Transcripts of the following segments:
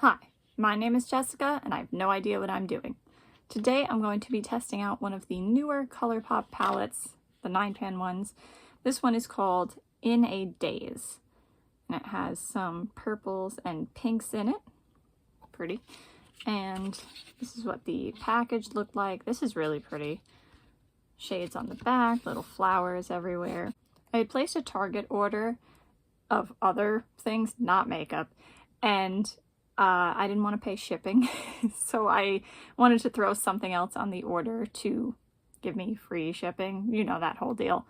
Hi, my name is Jessica and I have no idea what I'm doing. Today I'm going to be testing out one of the newer Colourpop palettes, the 9-pan ones. This one is called In a Daze, and it has some purples and pinks in it. Pretty. And this is what the package looked like. This is really pretty. Shades on the back, little flowers everywhere. I had placed a Target order of other things, not makeup, and I didn't want to pay shipping, so I wanted to throw something else on the order to give me free shipping, you know, that whole deal.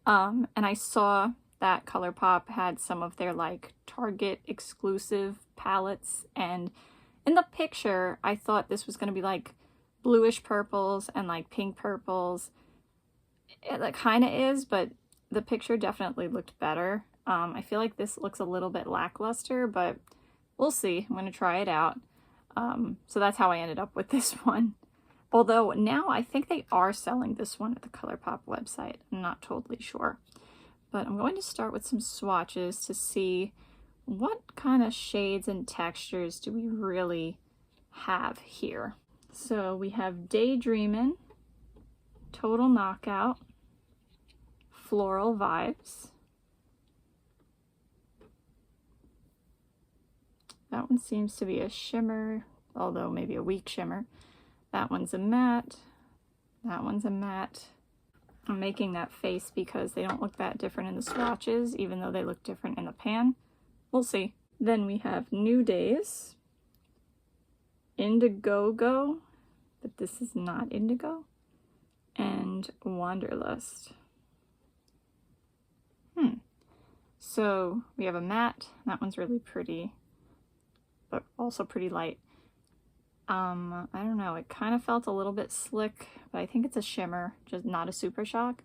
And I saw that Colourpop had some of their like Target exclusive palettes, and in the picture I thought this was going to be like bluish purples and like pink purples. It kind of is, but the picture definitely looked better. I feel like this looks a little bit lackluster, but we'll see. I'm going to try it out. So that's how I ended up with this one. Although now I think they are selling this one at the Colourpop website. I'm not totally sure. But I'm going to start with some swatches to see what kind of shades and textures do we really have here. So we have Daydreamin', Total Knockout, Floral Vibes. That one seems to be a shimmer, although maybe a weak shimmer. That one's a matte. That one's a matte. I'm making that face because they don't look that different in the swatches, even though they look different in the pan. We'll see. Then we have New Daze, Indigo, but this is not indigo, and Wanderlust. So we have a matte. That one's really pretty, but also pretty light. I don't know, it kind of felt a little bit slick, but I think it's a shimmer, just not a super shock.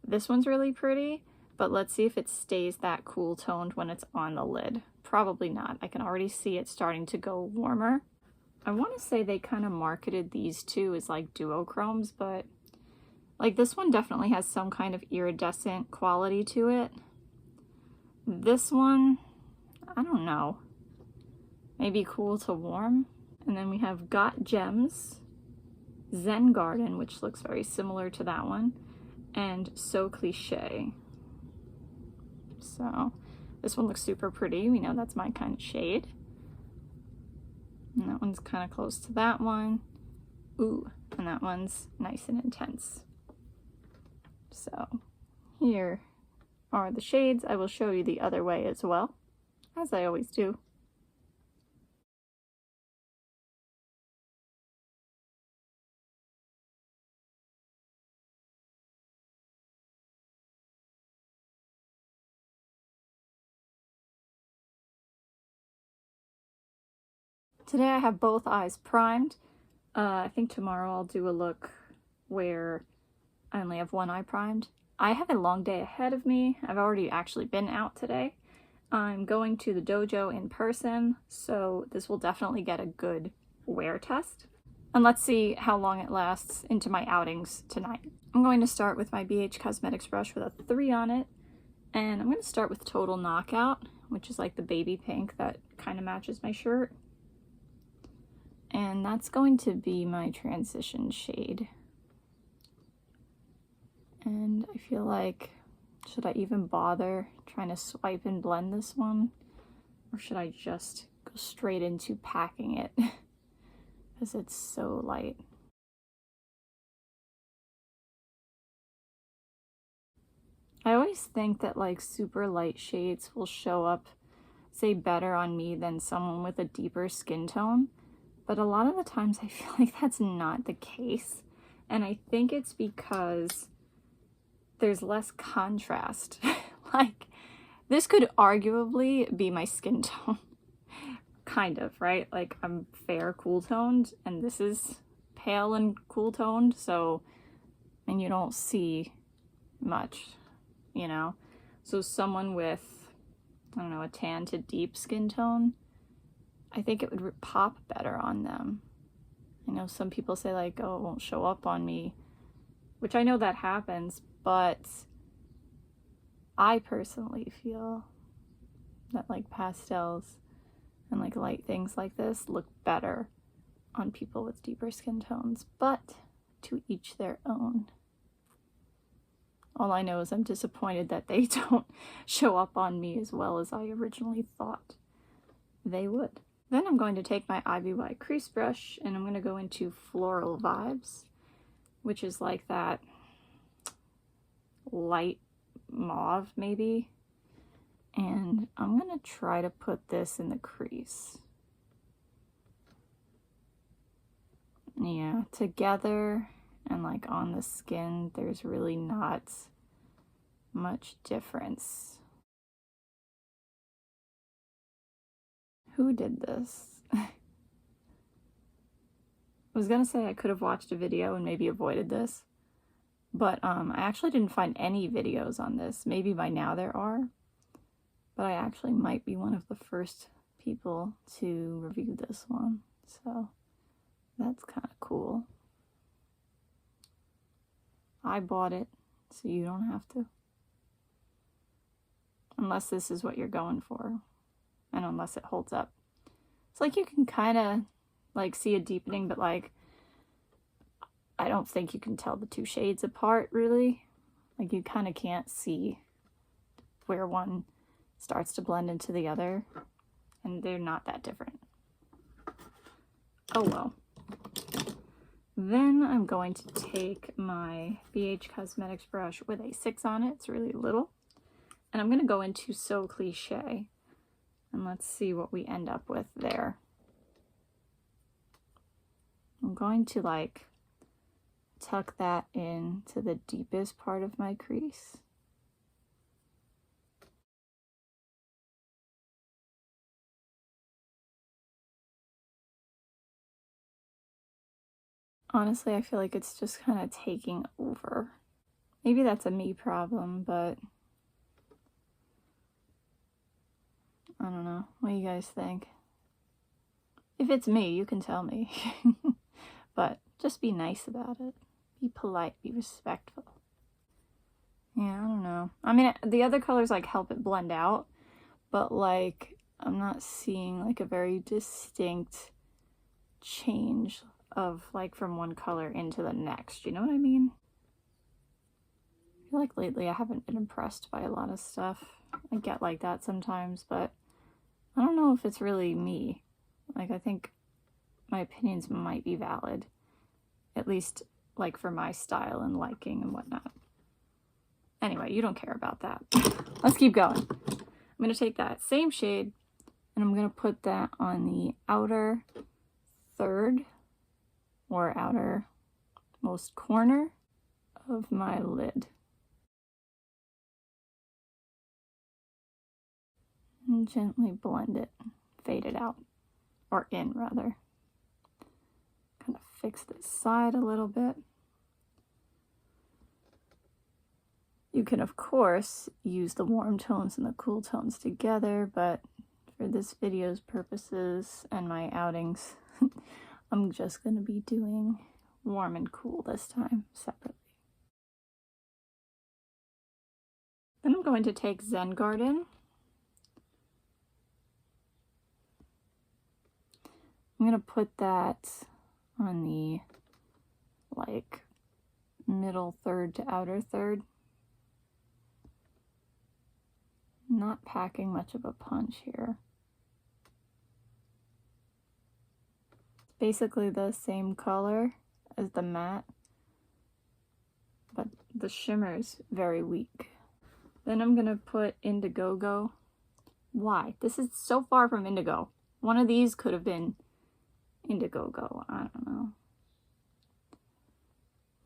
This one's really pretty, but let's see if it stays that cool toned when it's on the lid. Probably not. I can already see it starting to go warmer. I want to say they kind of marketed these two as like duochromes, but like this one definitely has some kind of iridescent quality to it. This one, I don't know. Maybe cool to warm. And then we have Got Gems, Zen Garden, which looks very similar to that one, and So Cliche. So this one looks super pretty. We know that's my kind of shade. And that one's kind of close to that one. Ooh, and that one's nice and intense. So here are the shades. I will show you the other way as well, as I always do. Today I have both eyes primed. I think tomorrow I'll do a look where I only have one eye primed. I have a long day ahead of me. I've already actually been out today. I'm going to the dojo in person, so this will definitely get a good wear test. And let's see how long it lasts into my outings tonight. I'm going to start with my BH Cosmetics brush with a 3 on it, and I'm going to start with Total Knockout, which is like the baby pink that kind of matches my shirt. And that's going to be my transition shade. And I feel like, should I even bother trying to swipe and blend this one? Or should I just go straight into packing it? Because it's so light. I always think that like super light shades will show up, say, better on me than someone with a deeper skin tone. But a lot of the times I feel like that's not the case. And I think it's because there's less contrast. Like, this could arguably be my skin tone. Kind of, right? Like, I'm fair cool toned, and this is pale and cool toned, so, and you don't see much, you know? So someone with, I don't know, a tan to deep skin tone, I think it would pop better on them. I know some people say like, oh, it won't show up on me, which I know that happens, but I personally feel that like pastels and like light things like this look better on people with deeper skin tones, but to each their own. All I know is I'm disappointed that they don't show up on me as well as I originally thought they would. Then I'm going to take my IVY crease brush and I'm going to go into Floral Vibes, which is like that light mauve maybe. And I'm going to try to put this in the crease. Yeah, together and like on the skin, there's really not much difference. Who did this? I was gonna say I could have watched a video and maybe avoided this, but I actually didn't find any videos on this. Maybe by now there are, but I actually might be one of the first people to review this one, so that's kind of cool. I bought it, so you don't have to. Unless this is what you're going for, and unless it holds up. It's like you can kind of like see a deepening, but like I don't think you can tell the two shades apart really. Like you kind of can't see where one starts to blend into the other, and they're not that different. Oh well. Then I'm going to take my BH Cosmetics brush with a 6 on it. It's really little. And I'm going to go into So Cliche. And let's see what we end up with there. I'm going to like tuck that into the deepest part of my crease. Honestly, I feel like it's just kind of taking over. Maybe that's a me problem, but I don't know. What do you guys think? If it's me, you can tell me. But just be nice about it. Be polite, be respectful. Yeah, I don't know. I mean, the other colors like help it blend out, but like I'm not seeing like a very distinct change of like from one color into the next, you know what I mean? I feel like lately I haven't been impressed by a lot of stuff. I get like that sometimes, but I don't know if it's really me. Like I think my opinions might be valid, at least like for my style and liking and whatnot. Anyway, you don't care about that. Let's keep going. I'm going to take that same shade and I'm going to put that on the outer third or outermost corner of my lid. And gently blend it, fade it out, or in rather. Kind of fix this side a little bit. You can of course use the warm tones and the cool tones together, but for this video's purposes and my outings, I'm just going to be doing warm and cool this time separately. Then I'm going to take Zen Garden. I'm going to put that on the like middle third to outer third. Not packing much of a punch here. Basically the same color as the matte, but the shimmer is very weak. Then I'm gonna put Indiegogo. Why? This is so far from indigo. One of these could have been Indiegogo. I don't know.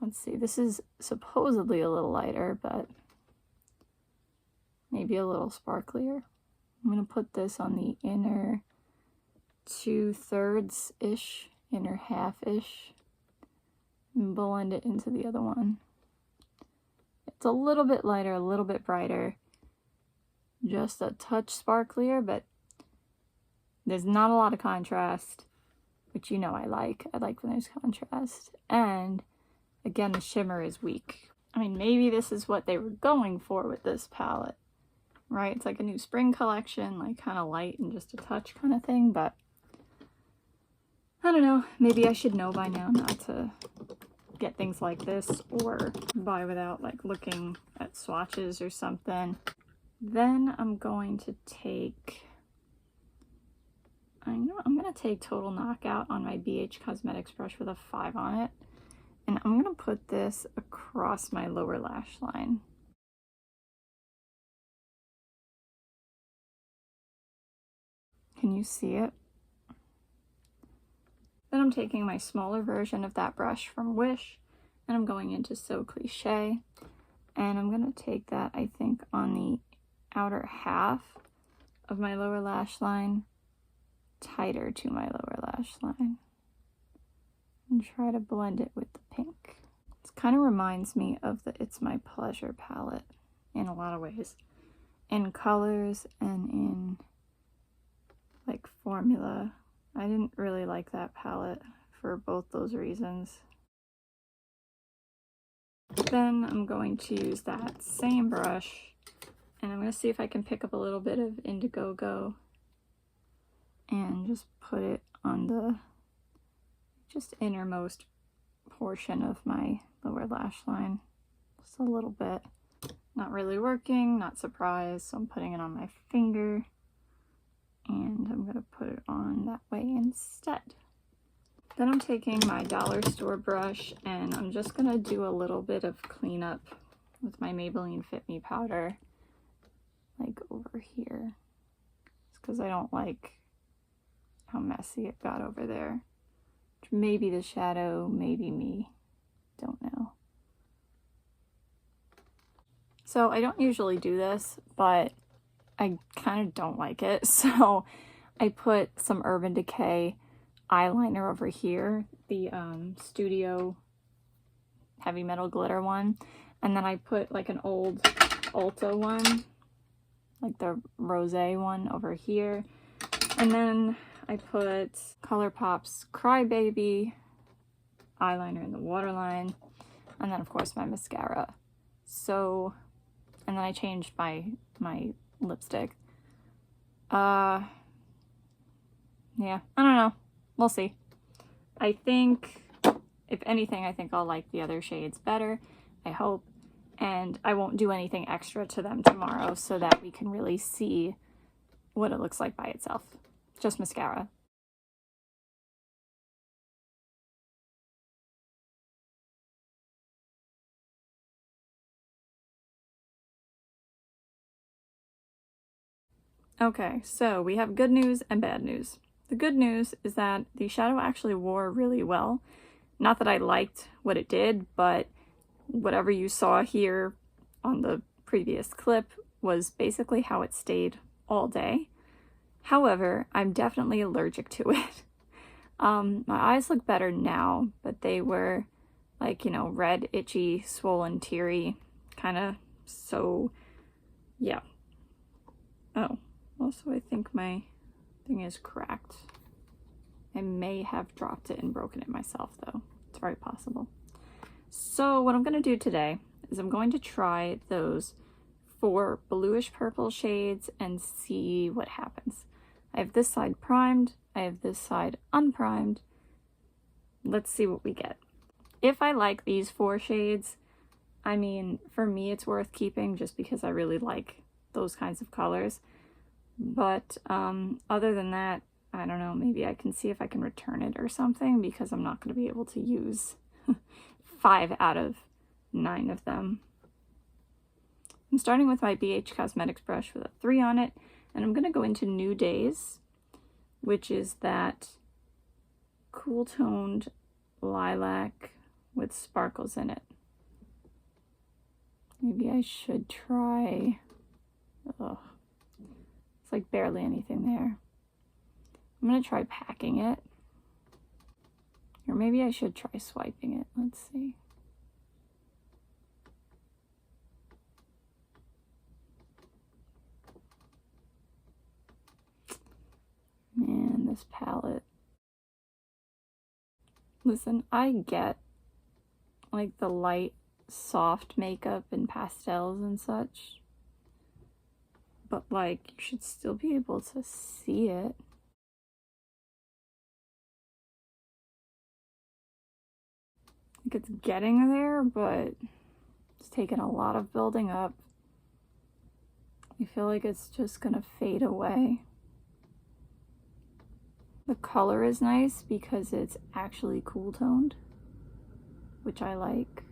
Let's see. This is supposedly a little lighter, but maybe a little sparklier. I'm gonna put this on the inner 2/3-ish, inner half-ish, and blend it into the other one. It's a little bit lighter, a little bit brighter, just a touch sparklier, but there's not a lot of contrast, which you know I like. I like when there's contrast. And again, the shimmer is weak. I mean, maybe this is what they were going for with this palette, right? It's like a new spring collection, like kind of light and just a touch kind of thing, but I don't know, maybe I should know by now not to get things like this or buy without like looking at swatches or something. Then I'm going to take, I'm going to take Total Knockout on my BH Cosmetics brush with a 5 on it, and I'm going to put this across my lower lash line. Can you see it? Then I'm taking my smaller version of that brush from Wish, and I'm going into So Cliche, and I'm going to take that, I think, on the outer half of my lower lash line, tighter to my lower lash line, and try to blend it with the pink. It kind of reminds me of the It's My Pleasure palette in a lot of ways, in colors and in like formula. I didn't really like that palette for both those reasons. Then I'm going to use that same brush, and I'm going to see if I can pick up a little bit of Indiegogo and just put it on the just innermost portion of my lower lash line. Just a little bit. Not really working, not surprised, so I'm putting it on my finger, and I'm going to put it on that way instead. Then I'm taking my dollar store brush, and I'm just going to do a little bit of cleanup with my Maybelline Fit Me powder, like over here. It's because I don't like how messy it got over there. Maybe the shadow, maybe me, don't know. So I don't usually do this, but I kind of don't like it, so I put some Urban Decay eyeliner over here, the Studio Heavy Metal Glitter one, and then I put like an old Ulta one, like the rosé one over here, and then I put Colourpop's Crybaby eyeliner in the waterline, and then of course my mascara. So, and then I changed my lipstick. Yeah, I don't know. We'll see. I think, if anything, I think I'll like the other shades better, I hope, and I won't do anything extra to them tomorrow so that we can really see what it looks like by itself. Just mascara. Okay, so we have good news and bad news. The good news is that the shadow actually wore really well. Not that I liked what it did, but whatever you saw here on the previous clip was basically how it stayed all day. However, I'm definitely allergic to it. My eyes look better now, but they were like, you know, red, itchy, swollen, teary, kind of, so yeah. Oh, also I think my thing is cracked. I may have dropped it and broken it myself though. It's very possible. So what I'm going to do today is I'm going to try those 4 bluish purple shades and see what happens. I have this side primed, I have this side unprimed. Let's see what we get. If I like these 4 shades, I mean, for me it's worth keeping just because I really like those kinds of colors. But other than that, I don't know, maybe I can see if I can return it or something, because I'm not going to be able to use 5 out of 9 of them. I'm starting with my BH Cosmetics brush with a 3 on it, and I'm going to go into New Daze, which is that cool toned lilac with sparkles in it. Maybe I should try... Ugh. It's like barely anything there. I'm going to try packing it. Or maybe I should try swiping it. Let's see. Man, this palette. Listen, I get like the light, soft makeup and pastels and such. but like you should still be able to see it. Like it's getting there, but it's taken a lot of building up. I feel like it's just gonna fade away. The color is nice because it's actually cool toned, which I like,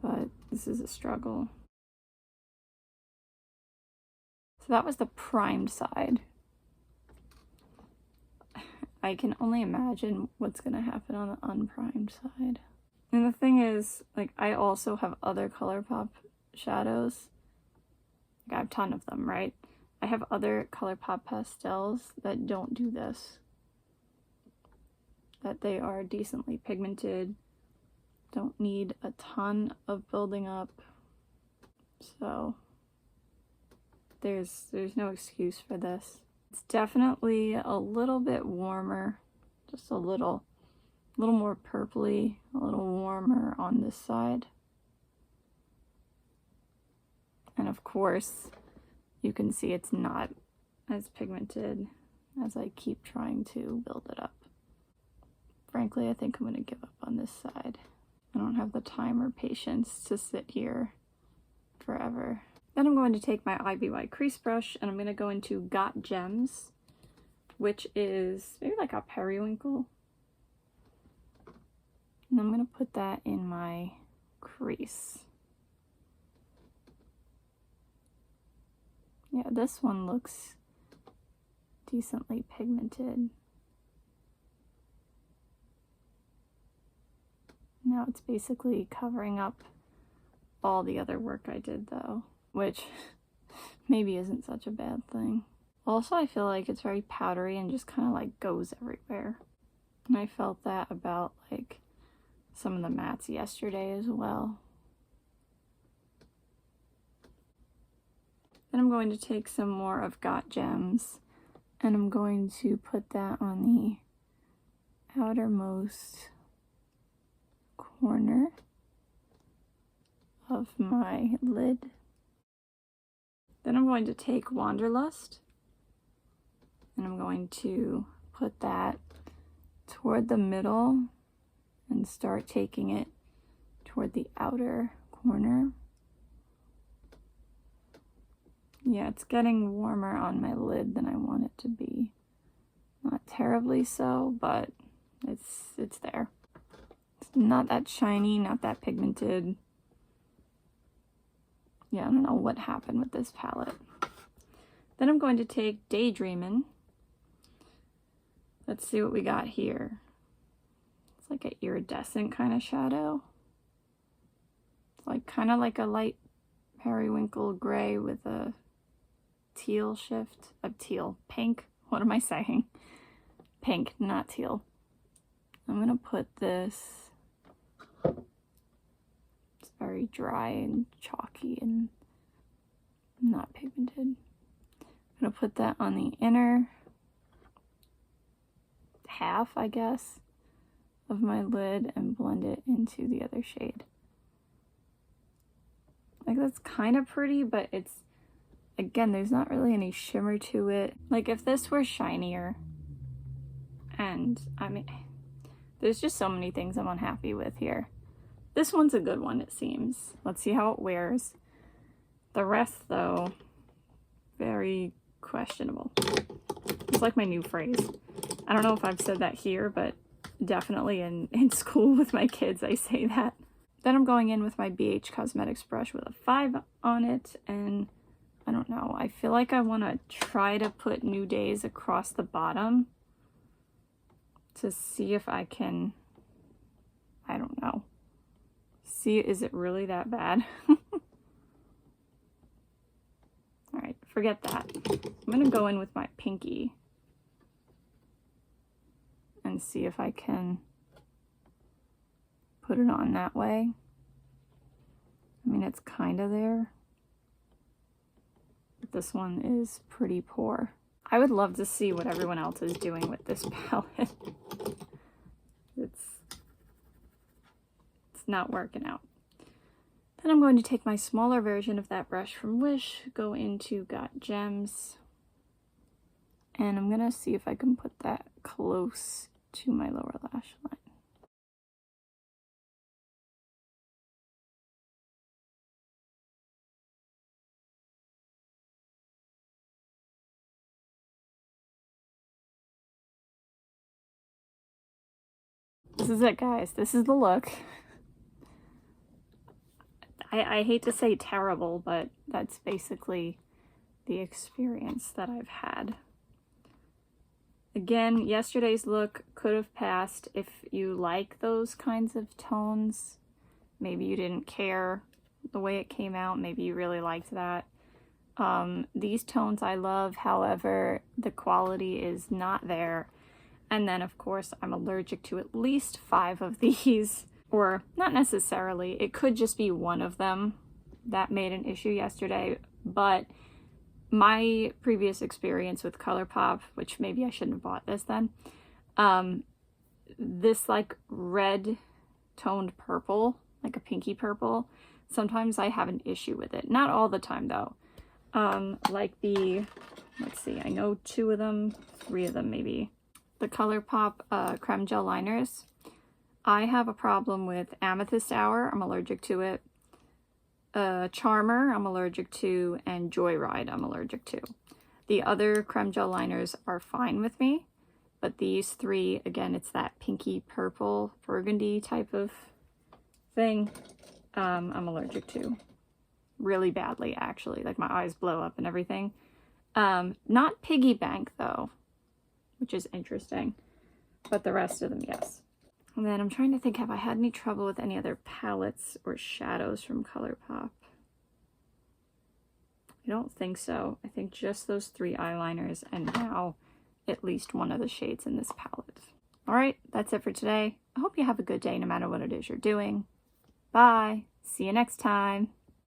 but this is a struggle. So that was the primed side. I can only imagine what's gonna happen on the unprimed side. And the thing is, like, I also have other Colourpop shadows. Like, I have a ton of them, right? I have other Colourpop pastels that don't do this. That they are decently pigmented, don't need a ton of building up. So there's no excuse for this. It's definitely a little bit warmer, just a little more purpley, a little warmer on this side. And of course, you can see it's not as pigmented as I keep trying to build it up. Frankly, I think I'm going to give up on this side. I don't have the time or patience to sit here forever. Then I'm going to take my IBY crease brush and I'm going to go into Got Gems, which is maybe like a periwinkle. And I'm going to put that in my crease. Yeah, this one looks decently pigmented. Now it's basically covering up all the other work I did though, which maybe isn't such a bad thing. Also, I feel like it's very powdery and just kind of like goes everywhere. And I felt that about like some of the mattes yesterday as well. Then I'm going to take some more of Got Gems and I'm going to put that on the outermost corner of my lid. Then I'm going to take Wanderlust and I'm going to put that toward the middle and start taking it toward the outer corner. Yeah, it's getting warmer on my lid than I want it to be. Not terribly so, but it's there. It's not that shiny, not that pigmented. Yeah, I don't know what happened with this palette. Then I'm going to take Daydreamin'. Let's see what we got here. It's like an iridescent kind of shadow. It's like kind of like a light periwinkle gray with a teal shift of teal. Pink. What am I saying? Pink, not teal. I'm gonna put this. It's very dry and chalky and not pigmented. I'm gonna put that on the inner half, I guess, of my lid and blend it into the other shade. Like, that's kind of pretty, but it's, again, there's not really any shimmer to it. Like, if this were shinier, and I mean, there's just so many things I'm unhappy with here. This one's a good one, it seems. Let's see how it wears. The rest, though, very questionable. It's like my new phrase. I don't know if I've said that here, but definitely in school with my kids, I say that. Then I'm going in with my BH Cosmetics brush with a 5 on it, and I don't know, I feel like I want to try to put New Daze across the bottom to see if I can, I don't know, see, is it really that bad? Alright, forget that. I'm going to go in with my pinky and see if I can put it on that way. I mean, it's kind of there. But this one is pretty poor. I would love to see what everyone else is doing with this palette. It's not working out. Then I'm going to take my smaller version of that brush from Wish, go into Got Gems, and I'm gonna see if I can put that close to my lower lash line. This is it, guys. This is the look. I hate to say terrible, but that's basically the experience that I've had. Again, yesterday's look could have passed if you like those kinds of tones. Maybe you didn't care the way it came out. Maybe you really liked that. These tones I love, however, the quality is not there. And then, of course, I'm allergic to at least 5 of these. Or not necessarily, it could just be one of them that made an issue yesterday, but my previous experience with Colourpop, which maybe I shouldn't have bought this then, this like red toned purple, like a pinky purple, sometimes I have an issue with it. Not all the time though. Like the, let's see, I know 2 of them, 3 of them maybe. The Colourpop creme gel liners. I have a problem with Amethyst Hour, I'm allergic to it. Charmer, I'm allergic to, and Joyride, I'm allergic to. The other creme gel liners are fine with me, but these 3, again, it's that pinky purple burgundy type of thing, I'm allergic to. Really badly, actually. Like, my eyes blow up and everything. Not Piggy Bank, though, which is interesting, but the rest of them, yes. And then I'm trying to think, have I had any trouble with any other palettes or shadows from Colourpop? I don't think so. I think just those 3 eyeliners and now at least one of the shades in this palette. Alright, that's it for today. I hope you have a good day no matter what it is you're doing. Bye! See you next time!